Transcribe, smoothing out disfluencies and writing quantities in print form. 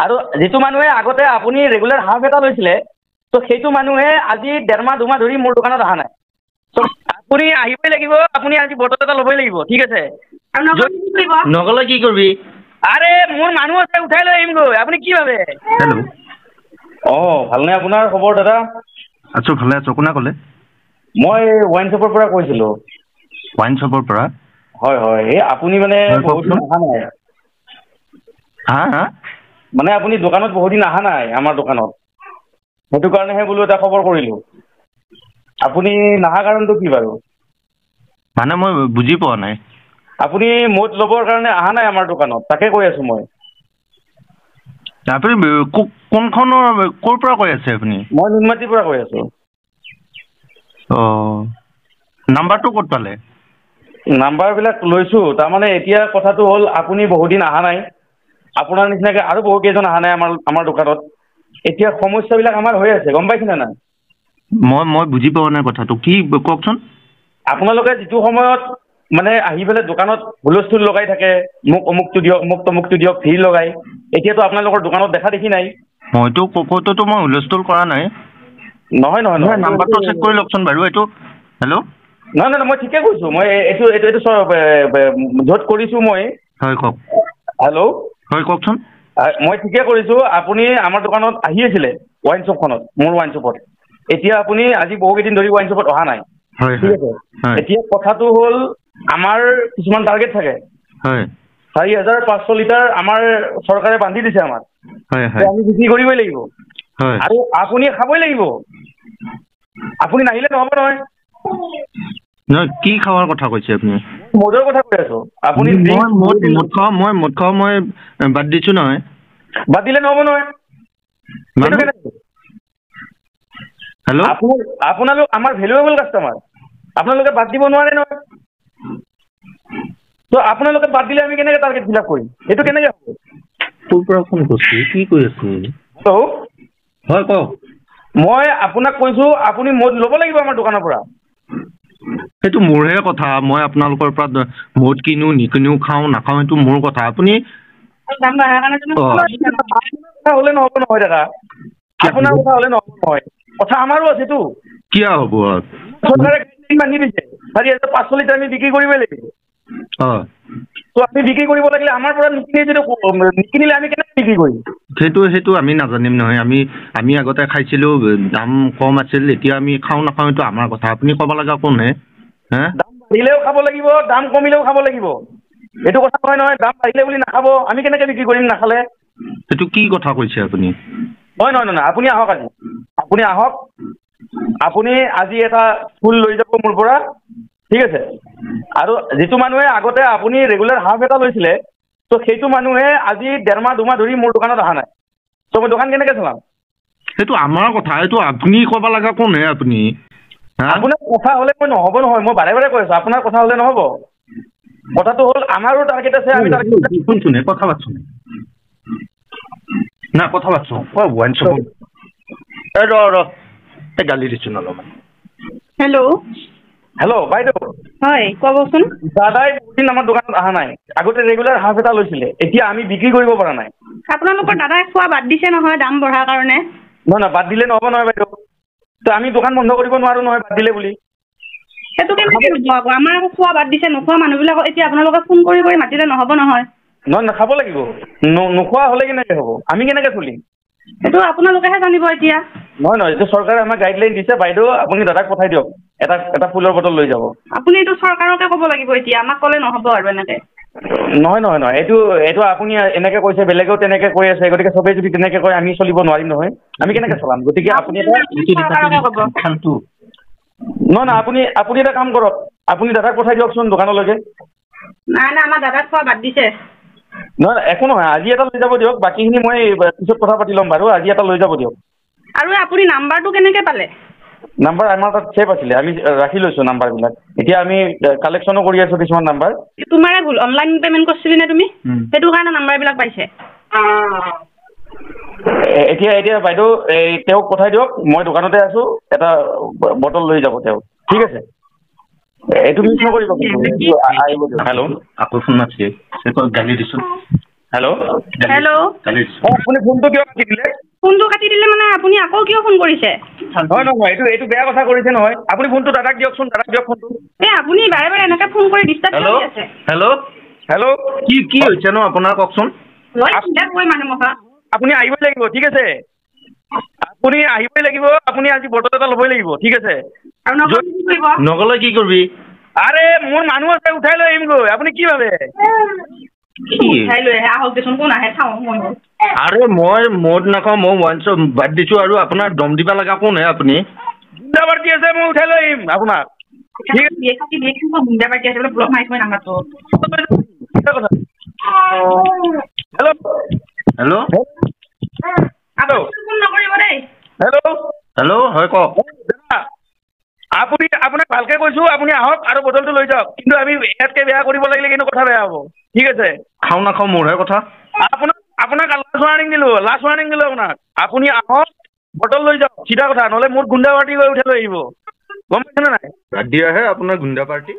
আৰু যিটো মানুহে আগতে আপুনি ৰেগুলাৰ হাফ এটা লৈছিলে তো সেইটো মানুহে আজি 1.5 মাহ 2 মাহ ধৰি মোৰ দোকানত অহা নাই। তো আপুনি আহিবই লাগিব, আপুনি আজি বটল এটা ল'বই লাগিব, ঠিক আছে? নগলে কি কৰিবি? আৰে মোৰ মানুহ আছে, উঠাই লৈ আহিমগৈ, আপুনি কি ভাবে? হেল্ল'। ভালনে আপোনাৰ খবৰ দাদা? আছো, ভালে আছো। কোনে ক'লে? মই ৱাইন শ্বপৰ পৰা কৈছিলোঁ। ৱাইন শ্বপৰ পৰা? হয় হয়, এই আপুনি মানে বহুত দিন অহা নাই। হা? মানে আপুনি দোকানত বহুত দিন অহা নাই, আমাৰ দোকানত। সেইটো কাৰণেহে বোলো এটা খবৰ কৰিলোঁ। আপুনি নাহা কাৰণটো কি বাৰু? মানে মই বুজি পোৱা নাই। আপুনি মদ ল'বৰ কাৰণে অহা নাই আমাৰ দোকানত, তাকে কৈ আছোঁ মই। আপুনি কোনখনৰ ক'ৰ পৰা কৈ আছে আপুনি? মই নুনমাটিৰ পৰা কৈ আছোঁ। নাম্বাৰটো ক'ত পালে? নাম্বাৰবিলাক লৈছোঁ, তাৰমানে এতিয়া কথাটো হ'ল আপুনি বহুত দিন অহা নাই। আপোনাৰ নিচিনাকৈ আৰু বহু কেইজন অহা নাই আমাৰ দোকানত। এতিয়া সমস্যাবিলাক আমাৰ হৈ আছে, গম পাইছেনে নাই? মই বুজি পোৱা নাই কথাটো, কি কওকচোন? আপোনালোকে যিটো সময়ত মানে আহি পেলাই দোকানত হুলস্থুল লগাই থাকে, মোক অমুকটো দিয়ক, মোক তমুকটো দিয়ক, ভিৰ লগাই, এতিয়াতো আপোনালোকৰ দোকানত দেখা দেখি নাই। মইতো ক'তোতো মই হুলস্থুল কৰা নাই। নহয় নাম্বাৰটো চেক কৰি লওকচোন বাৰু এইটো। হেল্ল'। নহয়, মই ঠিকে কৈছোঁ। মই এইটো য'ত কৰিছোঁ মই। হয় কওক। হেল্ল'। হয় কওকচোন। মই ঠিকে কৰিছোঁ। আপুনি আমাৰ দোকানত আহি আছিলে, ৱাইন শ্বপখনত, মোৰ ৱাইন শ্বপত। এতিয়া আপুনি আজি বহুকেইদিন ধৰি ৱাইন শ্বপত অহা নাই। হয় ঠিক আছে। হয় এতিয়া কথাটো হ'ল আমাৰ কিছুমান টাৰ্গেট থাকে। হয় 4,500 লিটাৰ আমাৰ চৰকাৰে বান্ধি দিছে আমাক। হয় হয় আমি বিক্ৰী কৰিবই লাগিব হয়। আৰু আপুনি খাবই লাগিব। আপুনি নাহিলে নহ'ব নহয়। নহয়, কি খাৱাৰ কথা কৈছে আপুনি? মদৰ কথা কৈ আছোঁ। আপুনি মই মদ খাওঁ মই বাদ দিছোঁ নহয়। বাদ দিলে নহ'ব নহয়। সেইটো মানে কেনেকৈ? হেল্ল'। আপোনালোক আমাৰ ভেলুৱেবল কাষ্টমাৰ, আপোনালোকে বাদ দিব নোৱাৰে নহয়। তো আপোনালোকে বাদ দিলে আমি কেনেকৈ টাৰ্গেট ফিল আপ কৰিম? এইটো কেনেকৈ হ'ব? ক'ৰ পৰা ফোন কৰিছে, কি কৈ আছে? হেল্ল'। হয় কওক। মই আপোনাক কৈছোঁ, আপুনি মদ ল'ব লাগিব আমাৰ দোকানৰ পৰা। সেইটো মোৰহে কথা। মই আপোনালোকৰ পৰা মদ কিনো নিকিনো, খাওঁ নাখাওঁ, সেইটো মোৰ কথা। আপুনি কথা হ'লে নহ'ব নহয় দাদা। আপোনাৰ কথা হ'লে নহ'ব নহয়, কথা আমাৰো আছেতো। কিয় হ'ব? চৰকাৰে গাইডলাইন বান্ধি দিছে, 4,500 লিটাৰ আমি বিক্ৰী কৰিবই লাগিব। তো আমি বিক্ৰী কৰিব লাগিলে আমাৰ পৰা নিকিনিলে আমি কেনেকৈ বিক্ৰী কৰিম? সেইটো আমি নাজানিম নহয়। আমি আগতে খাইছিলোঁ, দাম কম আছিল, এতিয়া আমি খাওঁ নাখাওঁ এইটো আমাৰ কথা। আপুনি ক'ব লগা কোন হে? দাম বাঢ়িলেও খাব লাগিব, দাম কমিলেও খাব লাগিব। এইটো কথা নহয়। দাম বাঢ়িলে বুলি নাখাব, আমি কেনেকৈ বিক্ৰী কৰিম নাখালে? সেইটো কি কথা কৈছে আপুনি? নহয়। আপুনি আহক আজি। আপুনি আহক। আপুনি আজি এটা ফুল লৈ যাব মোৰ পৰা, ঠিক আছে? আৰু যিটো মানুহে আগতে আপুনি ৰেগুলাৰ হাফ এটা লৈছিলে তো সেইটো মানুহে আজি 1.5 মাহ 2 মাহ ধৰি মোৰ দোকানত অহা নাই। তো মই দোকান কেনেকৈ চলাম? সেইটো আমাৰ কথা। এইটো আপুনি ক'ব লগা কোন হে আপুনি? আপোনাৰ কথা হ'লে মই নহ'ব নহয়। মই বাৰে বাৰে কৈ আছোঁ, আপোনাৰ কথা হ'লে নহ'ব। কথাটো হ'ল আমাৰো টাৰ্গেট আছে। আমি শুনচোন, কথা পাতচোন না, কথা পাতচোন। ৱাইন শ্বপৰ গালি দিছোঁ অলপমান। হেল্ল' বাইদেউ। হয় ক'বচোন। দাদাই বহুত দিন আমাৰ দোকানত অহা নাই। আগতে ৰেগুলাৰ হাফ এটা লৈছিলে, এতিয়া আমি বিক্ৰী কৰিব পৰা নাই। আপোনালোকৰ দাদাই খোৱা বাদ দিছে নহয়, দাম বঢ়াৰ কাৰণে। নহয়, বাদ দিলে নহ'ব নহয় বাইদেউ। তো আমি দোকান বন্ধ কৰিব নোৱাৰোঁ নহয় বাদ দিলে বুলি। সেইটো কেনেকৈ হ'ব আকৌ? আমাৰ আকৌ খোৱা বাদ দিছে, নোখোৱা মানুহবিলাকক এতিয়া আপোনালোকে ফোন কৰি মাতিলে নহ'ব নহয়। নহয়, খাব লাগিব। নোখোৱা হ'লে কেনেকৈ হ'ব? আমি কেনেকৈ চলিম? সেইটো আপোনালোকেহে জানিব এতিয়া। নহয়, এইটো চৰকাৰে আমাক গাইডলাইন দিছে। বাইদেউ আপুনি দাদাক পঠাই দিয়ক, এটা ফুলৰ বটল লৈ যাব। আপুনি এইটো চৰকাৰকে ক'ব লাগিব এতিয়া, আমাক ক'লে নহ'ব আৰু এনেকৈ। নহয়। এইটো আপুনি এনেকৈ কৈছে, বেলেগেও তেনেকৈ কৈ আছে। গতিকে চবেই যদি তেনেকৈ কয় আমি চলিব নোৱাৰিম নহয়। আমি কেনেকৈ চলাম? গতিকে আপুনি চৰকাৰকে ক'ব। নহয়, আপুনি এটা কাম কৰক, আপুনি দাদাক পঠাই দিয়কচোন দোকানলৈকে। নাই, আমাৰ দাদাই খোৱা বাদ দিছে। নহয়, একো নহয়। আজি এটা লৈ যাব দিয়ক, বাকীখিনি মই পিছত কথা পাতি ল'ম বাৰু। আজি এটা লৈ যাব দিয়ক। আৰু আপুনি নাম্বাৰটো কেনেকৈ পালে? নাম্বাৰ আমাৰ তাত ছেভ আছিলে, আমি ৰাখি লৈছোঁ নাম্বাৰবিলাক। এতিয়া আমি কালেকশ্যনো কৰি আছোঁ কিছুমান নাম্বাৰ। তোমাৰে ভুল, অনলাইন পে'মেণ্ট কৰিছিলি নে তুমি? সেইটো কাৰণে নাম্বাৰবিলাক পাইছে। এতিয়া বাইদেউ তেওঁক পঠাই দিয়ক, মই দোকানতে আছোঁ। এটা বটল লৈ যাব তেওঁ, ঠিক আছে? এইটো মিছ নকৰিব কিন্তু। আহিব দিয়ক। হেল্ল'। আকৌ ফোন মাৰিছে, গালি দিছোঁ। হেল্ল' হেল্ল' আপুনি ফোনটো কিয় কাটি দিলে? ফোনটো কাটি দিলে মানে আপুনি আকৌ কিয় ফোন কৰিছে? নহয় নহয়, এইটো বেয়া কথা কৰিছে নহয়। আপুনি ফোনটো দাদাক দিয়কচোন, দাদাক দিয়ক ফোনটো। এই আপুনি বাৰে বাৰে এনেকৈ ফোন কৰি ডিষ্টাৰ্ব কৰি আছে। হেল্ল' হেল্ল' কি হৈছে নো আপোনাৰ কওকচোন? আপুনি আহিবই লাগিব, ঠিক আছে? আপুনি আহিবই লাগিব, আপুনি আজি বটল এটা ল'বই লাগিব, ঠিক আছে? আৰু নগলে কি কৰিব? নগলে কি কৰিবি? আৰে মোৰ মানুহ আছে, উঠাই লৈ আহিমগৈ। আপুনি কি ভাবে? উঠাই লৈ আহে, আহক দেচোন, কোন আহে চাওঁ মই। আৰে মই মদ নাখাওঁ, মই ওৱাইন শ্বপ বাদ দিছোঁ, আৰু আপোনাৰ দম দিব লগা কোন হে আপুনি? গুণ্ডা পাৰ্টি আছে, মই উঠাই লৈ আহিম আপোনাক। ঠিক আছে? গুণ্ডা পাৰ্টি আছে বোলে, ব্লক মাৰিছো নাম্বাৰটো। হেল্ল' হেল্ল' হেল্ল' ফোন নকৰিব দেই। হেল্ল' হেল্ল' হয় কওক। দাদা, আপোনাক ভালকে কৈছোঁ, আপুনি আহক আৰু বটলটো লৈ যাওক। কিন্তু আমি ইয়াতকে বেয়া কৰিব লাগিলে কিন্তু কথা বেয়া হ'ব, ঠিক আছে? খাওঁ নাখাওঁ মোৰহে কথা। আপোনাক লাষ্ট ৱাৰ্ণিং দিলোঁ আপোনাক। আপুনি আহক, বটল লৈ যাওক, চিধা কথা। নহ'লে মোৰ গুণ্ডা পাৰ্টি গৈ উঠাই লৈ আহিব, গম পাইছেনে নাই? বাদ দিয়াহে আপোনাৰ গুণ্ডা পাৰ্টি।